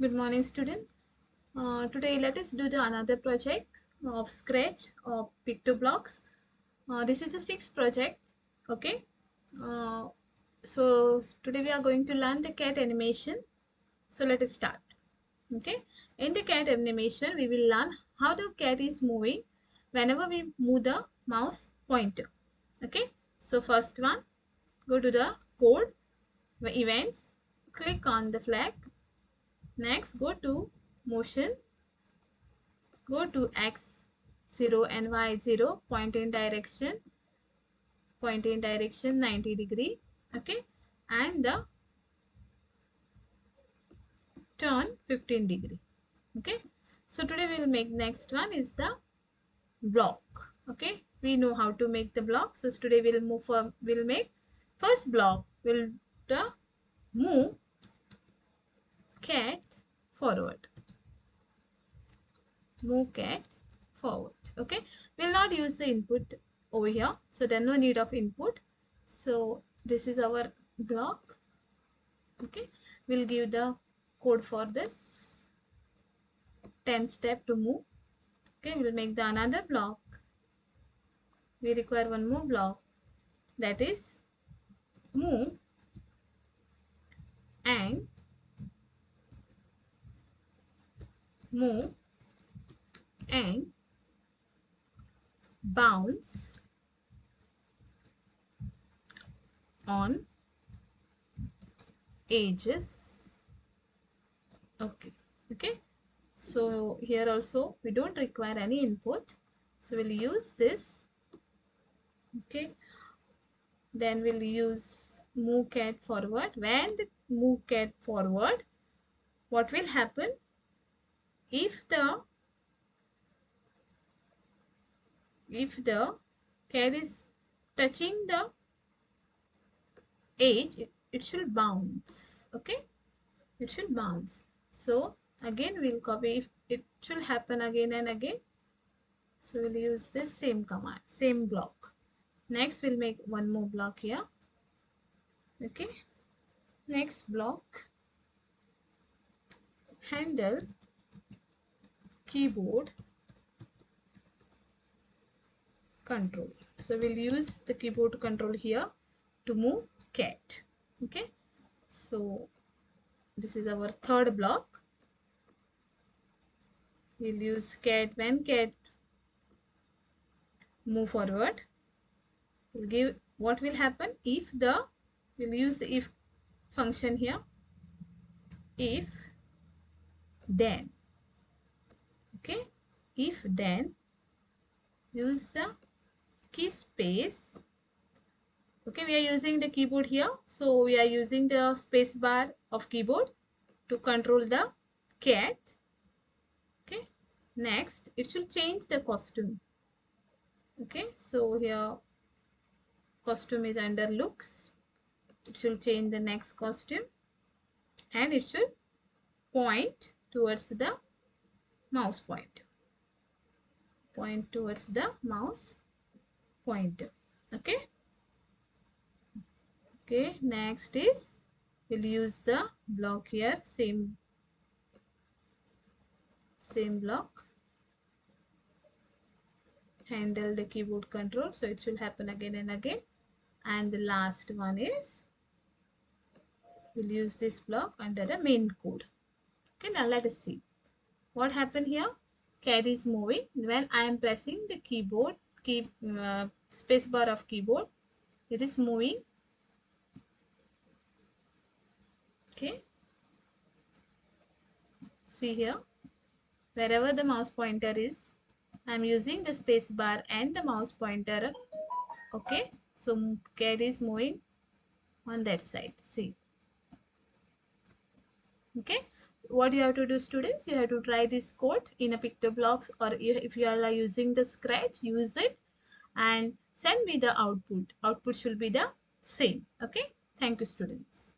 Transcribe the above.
Good morning, student. Today, let us do the another project of Scratch of Pictoblocks. This is the sixth project. Okay. Uh, so today we are going to learn the cat animation. So let us start. Okay. In the cat animation, we will learn how the cat is moving whenever we move the mouse pointer. Okay. So first one, go to the code, the events, click on the flag. Next, go to motion. Go to x0 and y0, point in direction 90 degree. Okay, and the turn 15 degree. Okay, so today we will make next one is the block. Okay, we know how to make the block. So today we'll make first block will the move cat forward. Move cat forward. Okay, we'll not use the input over here, so there's no need of input. So this is our block. Okay, we'll give the code for this 10 step to move. Okay, we'll make the another block. We require one more block, that is move and move and bounce on edges. Okay, so here also we don't require any input, so we'll use this. Okay, then we'll use move cat forward. When the move cat forward, what will happen if the cat is touching the edge, it should bounce. Okay, it should bounce. So again we'll copy, if it should happen again and again, so we'll use this same command, same block. Next we'll make one more block here. Okay, next block, handle keyboard control. So we'll use the keyboard control here to move cat. Okay, so this is our third block. We'll use cat. When cat move forward, we'll give what will happen if the, we'll use the if function here. If then. Okay, if then, use the key space. Okay, we are using the keyboard here, so we are using the space bar of keyboard to control the cat. Okay, next it should change the costume. Okay, so here costume is under looks. It should change the next costume and it should point towards the mouse pointer. Point towards the mouse pointer. Okay. Okay, next is we'll use the block here, same block. Handle the keyboard control, so it should happen again and again. And the last one is we'll use this block under the main code. Okay, now let us see what happened here. Cat is moving when I am pressing the keyboard space bar of keyboard. It is moving. Okay, see here, wherever the mouse pointer is, I am using the space bar and the mouse pointer. Okay, so cat is moving on that side. See. Okay, what you have to do, students, you have to try this code in a Pictoblocks, or if you are using the Scratch, use it and send me the output. Output should be the same. Okay, thank you, students.